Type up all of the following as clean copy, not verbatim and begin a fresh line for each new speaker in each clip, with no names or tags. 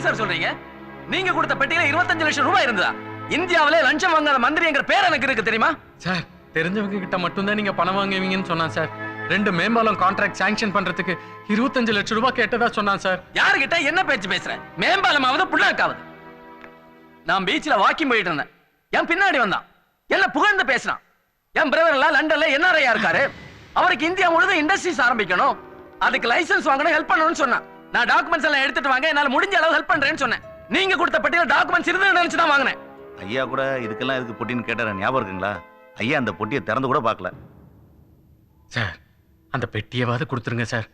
Sir சொல்றீங்க? நீங்க கொடுத்த பெட்டியில 25 லட்சம் ரூபாய் இருந்ததா? இந்தியாவிலே லஞ்சம் வாங்காத மந்திரிங்கிற பேர் எனக்கு இருக்கு தெரியுமா?
சார் தெரிஞ்சவங்க கிட்ட மட்டும்தான் நீங்க பணம் வாங்குவீங்கன்னு சொன்னான் சார். 2 மேம்பாலம் கான்ட்ராக்ட் சாங்ஷன் பண்றதுக்கு 25 லட்சம் ரூபாய் கேட்டதா சொன்னான் சார்.
யாருகிட்ட என்ன பேச்சு பேசுற? மேம்பாலமாவது புண்ணாக்காவது. நான் பீச்ல வாக்கிங் போயிட்டு இருந்தேன். என் பின்னாடி வந்தான். என்ன புகழ்ந்து பேசினான். என் பிரதர் எல்லாம் லண்டன்ல என்ஆர்ஐயா இருக்காரு. அவருக்கு இந்தியா முழுவதும் இண்டஸ்ட்ரீஸ் ஆரம்பிக்கணும், அதுக்கு லைசன்ஸ் வாங்கணும், ஹெல்ப் பண்ணணும்னு சொன்னான். நான் டாக்குமெண்ட்ஸ் எல்லாம் எடுத்துட்டு வாங்க, என்னால முடிஞ்ச அளவு ஹெல்ப் பண்றேன்னு சொன்னேன். நீங்க கொடுத்த பட்டியல டாக்குமெண்ட்ஸ் இருந்ததுன்னு நினைச்சு தான் வாங்கினேன்.
ஐயா கூட இதுக்கெல்லாம் எதுக்கு பொட்டின்னு கேட்டார ஞாபகம் இருக்குங்களா? ஐயா அந்த பொட்டியை திறந்து கூட பார்க்கல.
சார் அந்த பெட்டியவாது கொடுத்துருங்க சார்.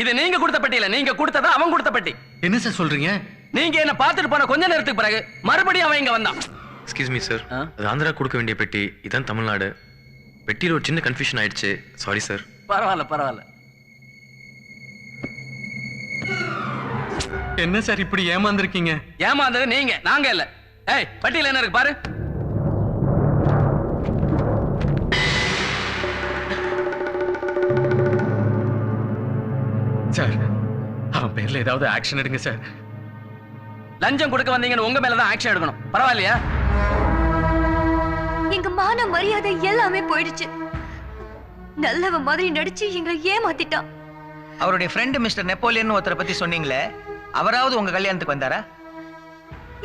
இது நீங்க கொடுத்த பெட்டி இல்ல, நீங்க கொடுத்ததா அவன் கொடுத்த பெட்டி.
என்ன சார் சொல்றீங்க?
நீங்க என்ன பார்த்துட்டு போன கொஞ்ச நேரத்துக்கு பிறகு மறுபடியும் அவன் இங்க வந்தான்.
எக்ஸ்கியூஸ் மீ சார், அது ஆந்திரா கொடுக்க வேண்டிய பெட்டி, இதான் தமிழ்நாடு. பெட்டியில் ஒரு சின்ன கன்ஃபியூஷன் ஆயிடுச்சு, சாரி சார்.
பரவாயில்ல பரவாயில்ல.
என்ன சார் இப்படி ஏமாந்துருக்கீங்க?
ஏமாந்தது நீங்க, நாங்க இல்ல. ஏய் பட்டியல என்ன இருக்கு பாரு.
சார் அவன் பேர்ல ஏதாவது ஆக்ஷன் எடுங்க சார்.
லஞ்சம் கொடுக்க வந்தீங்கன்னு உங்க மேலதான் ஆக்ஷன் எடுக்கணும். பரவாயில்லையா?
எங்க மான மரியாதை எல்லாமே போயிடுச்சு. நல்லவ மாதிரி நடிச்சு எங்களை ஏமாத்திட்டான்.
அவருடைய ஃப்ரெண்ட் மிஸ்டர் நெப்போலியன் ஒருத்தரை பத்தி சொன்னீங்களே, அவராவது உங்க கல்யாணத்துக்கு வந்தாரா?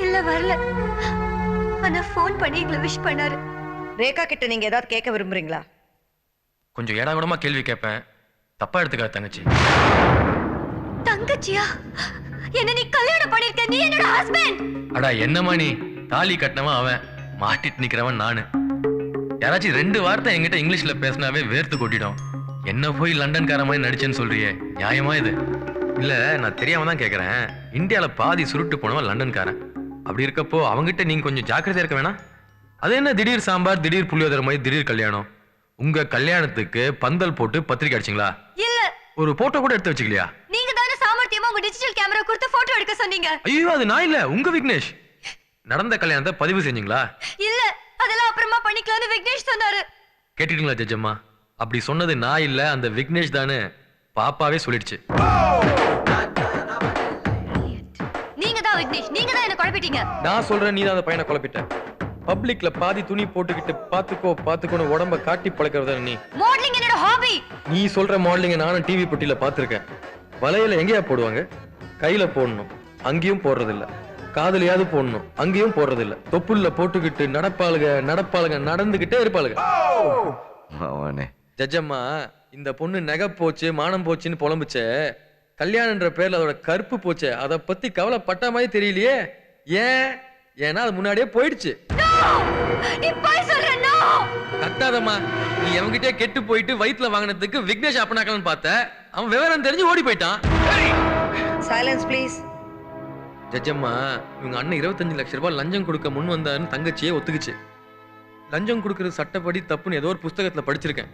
இல்ல வரல. ஆனா போன் பண்ணி எங்களை விஷ் பண்ணாரு.
ரேகா கிட்ட நீங்க ஏதாவது கேட்க விரும்புறீங்களா?
கொஞ்சம் ஏடாகூடமா கேள்வி கேட்பேன், தப்பா எடுத்துக்காத தங்கச்சி.
தங்கச்சியா? என்ன நீ கல்யாணம் பண்ணிருக்க? நீ என்னோட ஹஸ்பண்ட்.
அடா என்னமா நீ? தாலி கட்டினவன் அவன், மாட்டிட்டு நிக்கிறவன் நானு. யாராச்சும் 2 வார்த்தை என்கிட்ட இங்கிலீஷ்ல பேசினாவே வேர்த்து கொட்டிடும். என்ன போய் லண்டன்கார மாதிரி நடிச்சேன்னு சொல்றியே, நியாயமா இது? இல்ல நான் தெரியாம தான் கேக்குறேன். இந்தியால பாதி சுருட்டு போனவன் லண்டன்காரன். அப்படி இருக்கப்போ அவங்கிட்ட நீங்க கொஞ்சம் ஜாக்கிரதையா இருக்க வேணாம்? அது என்ன திடீர் சாம்பார், திடீர் புளியோதரை மாதிரி திடீர் கல்யாணம்? உங்க கல்யாணத்துக்கு பந்தல் போட்டு பத்திரிக்கை அடிச்சிங்களா?
இல்ல.
ஒரு போட்டோ கூட எடுத்து வச்சுக்கலையா?
நீங்க தானே சாமர்த்தியமா உங்க டிஜிட்டல் கேமரா கொடுத்து போட்டோ எடுக்க சொன்னீங்க.
ஐயோ அது நான் இல்ல, உங்க விக்னேஷ். நடந்த கல்யாணத்தை பதிவு செஞ்சீங்களா?
இல்ல, அதெல்லாம் அப்புறமா பண்ணிக்கலாம்னு விக்னேஷ் சொன்னாரு.
கேட்டுட்டீங்களா ஜட்ஜம்மா? அப்படி சொன்னது நான் இல்ல, அந்த விக்னேஷ் தானே பாப்பாவே சொல்லிடுச்சு.
நீங்க தான் விக்னேஷ், நீங்க தான் என்ன குழப்பிட்டீங்க.
நான் சொல்றேன், நீ தான் அந்த பையனை குழப்பிட்ட. பப்ளிக்ல பாதி துணி போட்டுக்கிட்டு பாத்துக்கோ பாத்துக்கோன்னு உடம்ப காட்டி பழக்கிறதா நீ?
மாடலிங் என்னோட ஹாபி.
நீ சொல்ற மாடலிங்க நானும் டிவி பொட்டியில பாத்துருக்கேன். வலையில எங்கேயா போடுவாங்க? கையில போடணும், அங்கேயும் போடுறது இல்ல. காதலியாவது போடணும், அங்கேயும் போடுறது இல்ல. தொப்புள்ள போட்டுக்கிட்டு நடப்பாளுங்க நடந்துகிட்டே இருப்பாளுங்க. ஜட்ஜம்மா, இந்த பொண்ணு நகை போச்சு மானம் போச்சுன்னு புலம்புச்சே, கல்யாணன்ற பேர்ல அதோட கருப்பு போச்சே, அதை பத்தி கவலைப்பட்ட மாதிரி தெரியலையே. ஏன்னா அது முன்னாடியே போயிடுச்சு. கத்தாதம்மா, நீ எவங்கிட்டே கெட்டு போயிட்டு வயிற்றுல வாங்கினதுக்கு விக்னேஷ் அப்பனாக்கலன்னு பார்த்த, அவன் விவரம் தெரிஞ்சு ஓடி போயிட்டான்.
Silence please.
ஜட்ஜம்மா, இவங்க அண்ணன் 25 லட்சம் ரூபாய் லஞ்சம் கொடுக்க முன் வந்தாருன்னு தங்கச்சியே ஒத்துக்குச்சு. லஞ்சம் கொடுக்கறது சட்டப்படி தப்புன்னு ஏதோ ஒரு புஸ்தகத்துல படிச்சிருக்கேன்.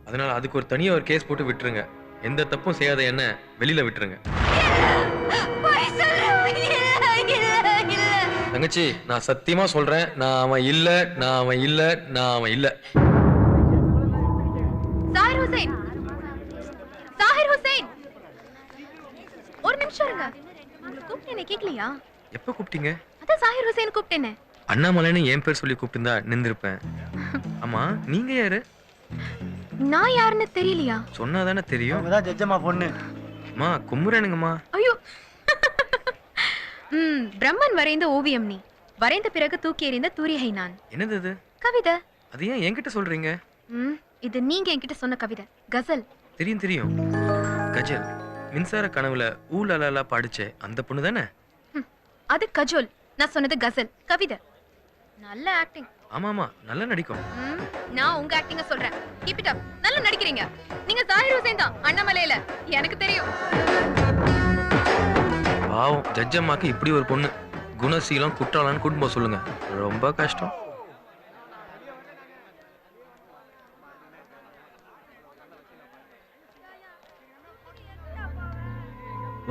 அதனால அதுக்கு ஒரு தனியா ஒரு கேஸ் போட்டு விட்டுருங்க. எந்த தப்பும் செய்யாத என்ன வெளியில விட்டுருங்க. தங்கச்சி, நான் சத்தியமா சொல்றேன், நான் அவன் இல்ல.
சாஹிர் ஹுசைன், சாஹிர் ஹுசைன், ஒரு நிமிஷம் இருங்க. உங்களை கூப்பிட்டேனே கேட்கலையா?
எப்ப கூப்பிட்டீங்க?
அதான் சாஹிர் ஹுசைன் கூப்பிட்டேனே.
அண்ணாமலைன்னு என் பேர் சொல்லி கூப்பிட்டுருந்தா நின்றுருப்பேன். ஆமா, நீங்க யாரு?
நான் யாருன்னு தெரியலையா?
சொன்னாதானே தெரியும்.
ஜட்ஜம்மா பொண்ணு.
அம்மா கும்புறேனுங்கம்மா.
ஐயோ, பிரம்மன் வரைந்த ஓவியம் நீ, வரைந்த பிறகு தூக்கி எறிந்த தூரிகை நான்.
என்னது அது?
கவிதை.
அது ஏன் என்கிட்ட சொல்றீங்க?
இது நீங்க என்கிட்ட சொன்ன கவிதை, கசல்.
தெரியும். கஜல். மின்சார கனவுல ஊலலா பாடிச்சே அந்த பொண்ணு தானே?
அது கஜோல், நான் சொன்னது கசல், கவிதை. நல்ல ஆக்டிங்.
ஆமாமா, நல்லா நடிக்கும்.
நான் உங்க ஆக்டிங்க சொல்றேன். Keep it up. நல்லா நடிக்கிறீங்க. நீங்க சாஹிர் ஹுசைன் தான், அண்ணாமலையில. எனக்கு தெரியும்.
பாவம், ஜட்ஜம்மாக்கு இப்படி ஒரு பொண்ணு. குணசீலம் குற்றாலான்னு கூட்டு போக சொல்லுங்க, ரொம்ப கஷ்டம்.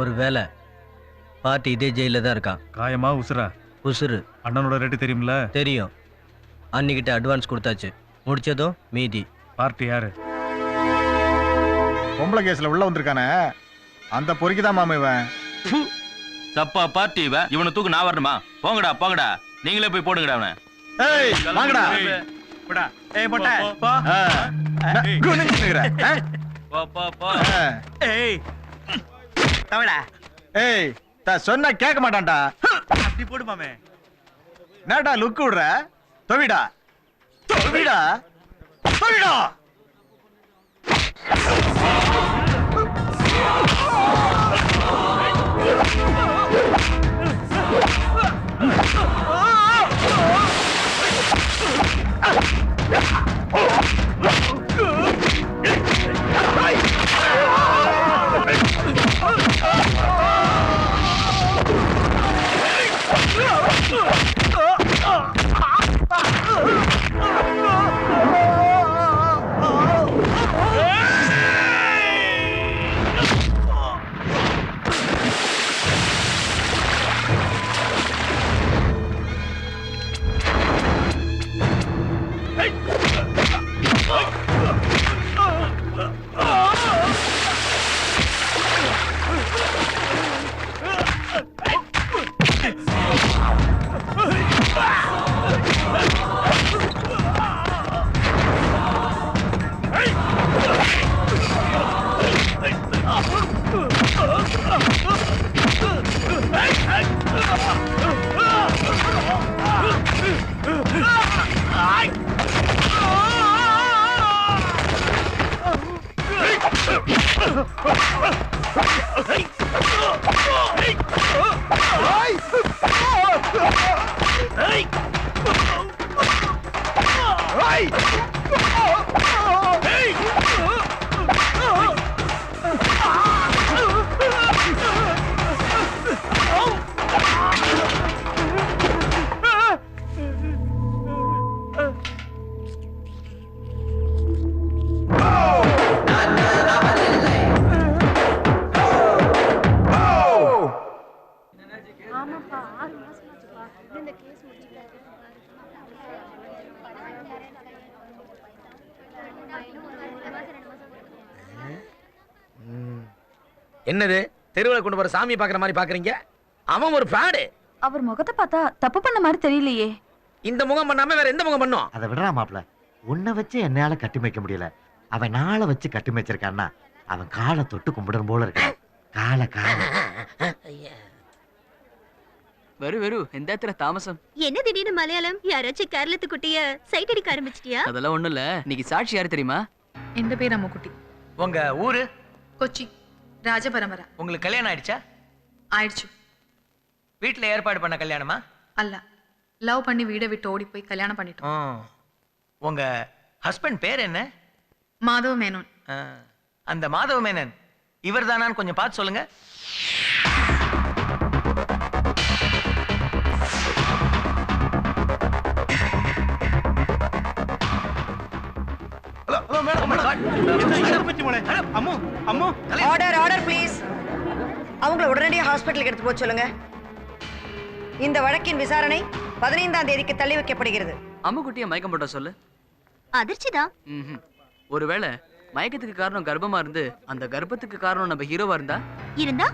ஒரு வேலை பார்ட்டி இதே ஜெயில தான் இருக்கான்.
காயமா உசுரா?
உசுறு.
அண்ணனோட ரேட்டு தெரியும்ல?
தெரியும். அன்னிக்கிட்ட அட்வான்ஸ் கொடுத்தாச்சு, முடிச்சதும் மீதி.
பார்ட்டி யாரு? பொம்பளை கேஸ்ல உள்ள வந்திருக்கானே, அந்த பொறுக்கி தான் மாமா இவன்.
சப்பா பார்ட்டி இவனை தூக்கு நான் வரணுமா? போங்கடா போங்கடா, நீங்களே போய் போடுங்கடா அவனை.
ஏய் வாங்கடா.
ஏய் போட்ட
குனிஞ்சு நிக்கிற.
போ போ போ.
ஏய் தவடா
ஏய் சொன்னா கேட்க மாட்டான்டா.
அப்படி போடு மாமே.
என்னடா லுக் விடுற? தொவிடா தொவிடா தொவிடா.
என்னது தெருவில் கொண்டு போற சாமியை பாக்குற மாதிரி பாக்குறீங்க? அவன் ஒரு ஃப்ராடு.
அவர் முகத்தை பார்த்தா தப்பு பண்ண மாதிரி தெரியலையே.
இந்த முகம் பண்ணாம வேற எந்த முகம் பண்ணும்?
அதை விடுறா மாப்ள. உன்னை வச்சு என்னால கட்டி மேய்க்க முடியல. அவன் நாளை வச்சு கட்டி மேய்ச்சிருக்கான்னா அவன் காலை தொட்டு கும்பிடணும் போல இருக்க. காலை
வெறு எந்த தாமசம்.
என்ன திடீர்னு மலையாளம்? யாராச்சும் கேரளத்து குட்டிய சைட் அடிக்க ஆரம்பிச்சிட்டியா?
அதெல்லாம் ஒண்ணும் இல்ல. இன்னைக்கு சாட்சி யாரு தெரியுமா?
எந்த பேர் அம்முக்குட்டி.
உங்க ஊரு?
கொச்சி. ராஜபரம்பரா.
உங்களுக்கு கல்யாணம் ஆயிடுச்சா?
ஆயிடுச்சு.
வீட்டுல ஏற்பாடு பண்ண கல்யாணமா?
அல்ல, லவ் பண்ணி வீடை விட்டு ஓடி போய் கல்யாணம் பண்ணிட்டோம்.
உங்க ஹஸ்பண்ட் பேர் என்ன?
மாதவ மேனோன்.
அந்த மாதவ மேனன் இவர் தானான்னு கொஞ்சம் பார்த்து சொல்லுங்க.
Order order please. அவங்கள உடனடியாக ஹாஸ்பிட்டலுக்கு எடுத்து போக சொல்லுங்க. இந்த வழக்கின் விசாரணை 15ஆம் தேதிக்கு தள்ளி வைக்கப்படுகிறது.
அம்முக்குட்டிய மயக்கம் போட்ட சொல்லு.
அதிர்ச்சிதான்.
ஒருவேளை மயக்கத்துக்கு காரணம் கர்ப்பமா இருந்து அந்த கர்ப்பத்துக்கு காரணம் நம்ம ஹீரோவா இருந்தா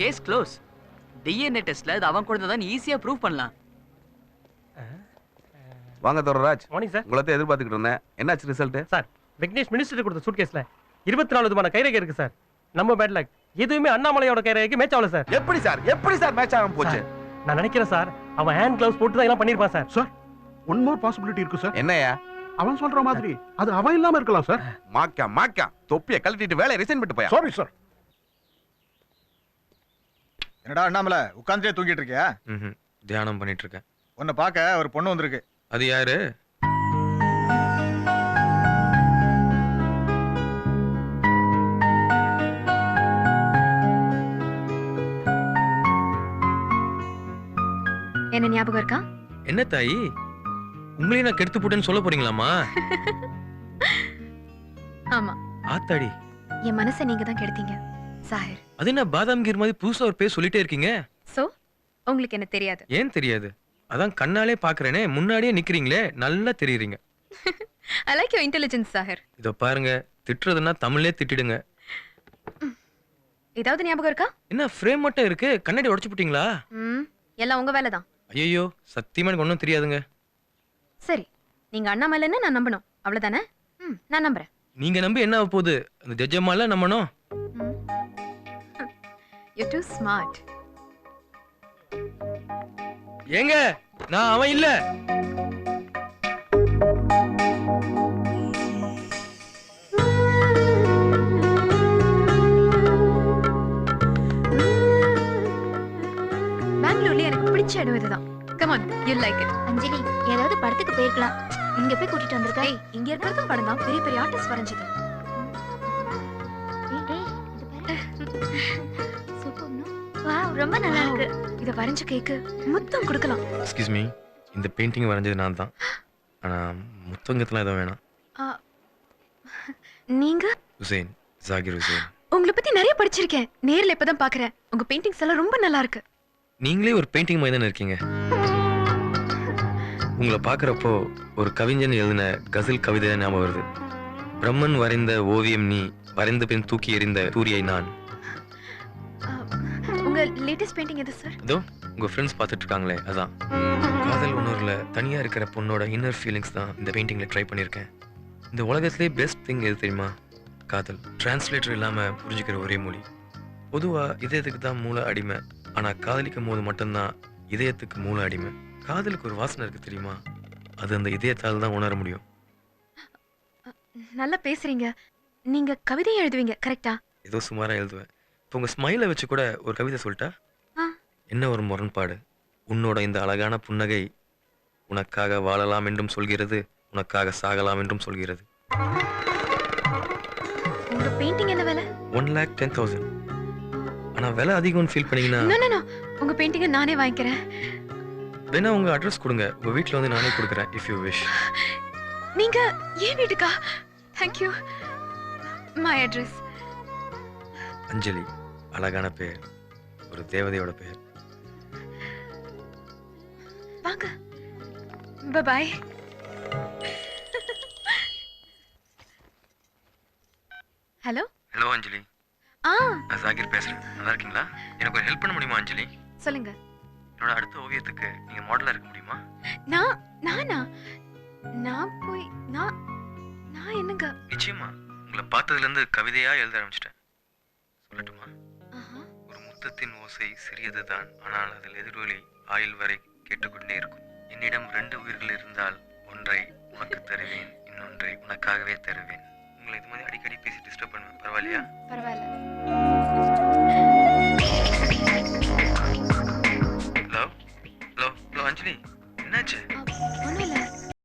கேஸ் க்ளோஸ். டிஎன்ஏ டெஸ்ட்ல அது அவன் குழந்தை தான் ஈஸியா ப்ரூவ் பண்ணலாம்.
வாங்க தோரராஜ்.
Morning sir.
உங்களை எதிர்பார்த்துக்கிட்டு இருந்தேன். என்னாச்சு ரிசல்ட்?
சார், விக்னேஷ் மினிஸ்டர் கொடுத்த சூட்கேஸ்ல 24 விதமான கைரேகை இருக்கு சார். நம்ம பேட் லக். எதுவுமே அண்ணாமலையோட கைரேகைக்கு மேட்ச் ஆகல சார்.
எப்படி சார் மேட்ச் ஆகாம போச்சு?
நான் நினைக்கிறேன் சார், அவன் ஹேண்ட் கிளவுஸ் போட்டு தான் எல்லாம் பண்ணிருப்பான் sir.
Sir one more possibility இருக்கு சார்.
என்னையா?
அவன் சொல்ற மாதிரி அது அவன் இல்லாம இருக்கலாம் சார்.
மாக்கா தொப்பியை கழட்டிட்டு வேலையை ரிசைன் பண்ணிட்டு போயா.
Sorry sir. என்னடா அண்ணாமலை உட்கார்ந்துட்டே தூங்கிட்டு இருக்கியா?
தியானம் பண்ணிட்டு இருக்கேன்.
உன்னை பார்க்க ஒரு பொண்ணு வந்திருக்கு.
அது யாரு?
என்ன ஞாபகம் இருக்கா?
என்ன தாயி, உங்களையும் நான் கெடுத்து போட்டேன்னு சொல்ல போறீங்களாமா?
ஆமா.
ஆத்தாடி,
என் மனசை நீங்க தான் கெடுத்தீங்க சாஹிர்.
அது என்ன பாதாம் கீர் மாதிரி புதுசா ஒரு பேர் சொல்லிட்டே இருக்கீங்க?
சோ உங்களுக்கு என்ன தெரியாது?
ஏன் தெரியாது? அதான் கண்ணாலே பாக்குறேனே, முன்னாடியே நிக்கிறீங்களே, நல்லா தெரியுறீங்க.
I like your intelligence Sahir.
இதோ பாருங்க, திட்டுறதுன்னா தமிழ்லே திட்டிடுங்க.
ஏதாவது ஞாபகம் இருக்கா?
என்ன ஃப்ரேம் மட்டும் இருக்கு, கண்ணாடி உடைச்சு போட்டீங்களா?
ம், எல்லாம் உங்க வேலை தான்.
ஐயோ, சத்தியமா எனக்கு ஒன்றும் தெரியாதுங்க.
சரி, நீங்க அண்ணாமலைன்னு நான் நம்பணும், அவ்வளவுதானே? ம், நான் நம்புறேன்.
நீங்க நம்பி என்ன ஆக போகுது? அந்த ஜட்ஜம்மால நம்பணும்.
You too smart.
ஏங்க, நான் அவன் இல்ல.
பெங்களூர்ல எனக்கு பிடிச்ச இடம் இதுதான். Come on, you like it.
Anjali, ஏதாவது படத்துக்கு போயிருக்கலாம். இங்க போய் கூட்டிட்டு வந்திருக்க.
ஏய், இங்க இருக்கிறதும் படம் தான், பெரிய பெரிய ஆர்டிஸ்ட் வரைஞ்சது.
வாவ், ரொம்ப நல்லா இருக்கு.
இத வரைஞ்ச கேக்கு முத்தம் கொடுக்கலாம்.
எக்ஸ்கியூஸ் மீ, இந்த பெயிண்டிங் வரைஞ்சது நான் தான். ஆனா முத்தங்கத்துல எதுவும் வேணாம்.
நீங்க?
ஹுசைன், ஜாகிர் ஹுசைன்.
உங்களை பத்தி நிறைய படிச்சிருக்கேன், நேர்ல இப்பதான் பாக்குறேன். உங்க பெயிண்டிங்ஸ் எல்லாம் ரொம்ப நல்லா இருக்கு.
நீங்களே ஒரு பெயிண்டிங் மாதிரி தானே இருக்கீங்க. உங்களை பார்க்குறப்போ ஒரு கவிஞன் எழுதின கசல் கவிதை ஞாபகம் வருது. பிரம்மன் வரைந்த ஓவியம் நீ, வரைந்த பின் தூக்கி எறிந்த சூரியை நான்.
உங்க லேட்டஸ்ட் பெயிண்டிங் எது சார்?
இதோ உங்க ஃப்ரெண்ட்ஸ் பார்த்துட்டு இருக்காங்களே, அதான். காதல் உணர்வுல தனியா இருக்கிற பொண்ணோட இன்னர் ஃபீலிங்ஸ் தான் இந்த பெயிண்டிங்ல ட்ரை பண்ணியிருக்கேன். இந்த உலகத்திலே பெஸ்ட் திங் எது தெரியுமா? காதல். டிரான்ஸ்லேட்டர் இல்லாம புரிஞ்சுக்கிற ஒரே மொழி. பொதுவா இதயத்துக்கு தான் மூளை அடிமை, ஆனா காதலிக்கும் போது மட்டும்தான் இதயத்துக்கு மூளை அடிமை. காதலுக்கு ஒரு வாசனை இருக்கு தெரியுமா? அது அந்த இதயத்தால் தான் உணர முடியும்.
நல்லா பேசுறீங்க. நீங்க கவிதை எழுதுவீங்க, கரெக்டா?
ஏதோ சுமாரா எழுதுவேன். இப்போ உங்க ஸ்மைலை வச்சு கூட ஒரு கவிதை சொல்லிட்டா? என்ன ஒரு முரண்பாடு! உன்னோட இந்த அழகான புன்னகை உனக்காக வாழலாம் என்றும் சொல்கிறது, உனக்காக சாகலாம் என்றும் சொல்கிறது.
உங்க பெயிண்டிங் என்ன விலை?
1,10,000. ஆனா விலை அதிகம்னு ஃபீல் பண்ணீங்கன்னா
நோ நோ நோ, உங்க பெயிண்டிங்கை நானே வாங்கிக்கிறேன்.
வேணா உங்க அட்ரஸ் கொடுங்க, உங்க வீட்ல வந்து நானே கொடுக்குறேன் இஃப் யூ விஷ்.
நீங்க ஏன் வீட்டுக்கா? Thank you. My address.
அஞ்சலி, அழகான பெயர், ஒரு தேவதையோட பெயர்.
வாங்க. Bye bye. ஹலோ.
ஹலோ அஞ்சலி. நான் ஜாகிர் பேசுறேன். நல்லா இருக்கீங்களா? எனக்கு ஒரு ஹெல்ப் பண்ண முடியுமா அஞ்சலி?
சொல்லுங்க.
என்னோட அடுத்த ஓவியத்துக்கு நீங்க மாடலா இருக்க முடியுமா?
நானா? நான் போய் நான் என்னங்க?
நிச்சயமா. உங்களை பார்த்ததுல இருந்து கவிதையா எழுத ஆரம்பிச்சிட்டேன். சொல்லட்டுமா? ஒரு முத்தத்தின் ஓசை சிறியதுதான், ஆனால் அதில் எதிரொலி ஆயுள் வரை கேட்டுக்கொண்டே இருக்கும். என்னிடம் 2 உயிர்கள் இருந்தால் ஒன்றை உனக்கு தருவேன், இன்னொன்றை உனக்காகவே தருவேன். உங்களை இது மாதிரி அடிக்கடி பேசி டிஸ்டர்ப் பண்ணுவேன், பரவாயில்லையா?
பரவாயில்ல.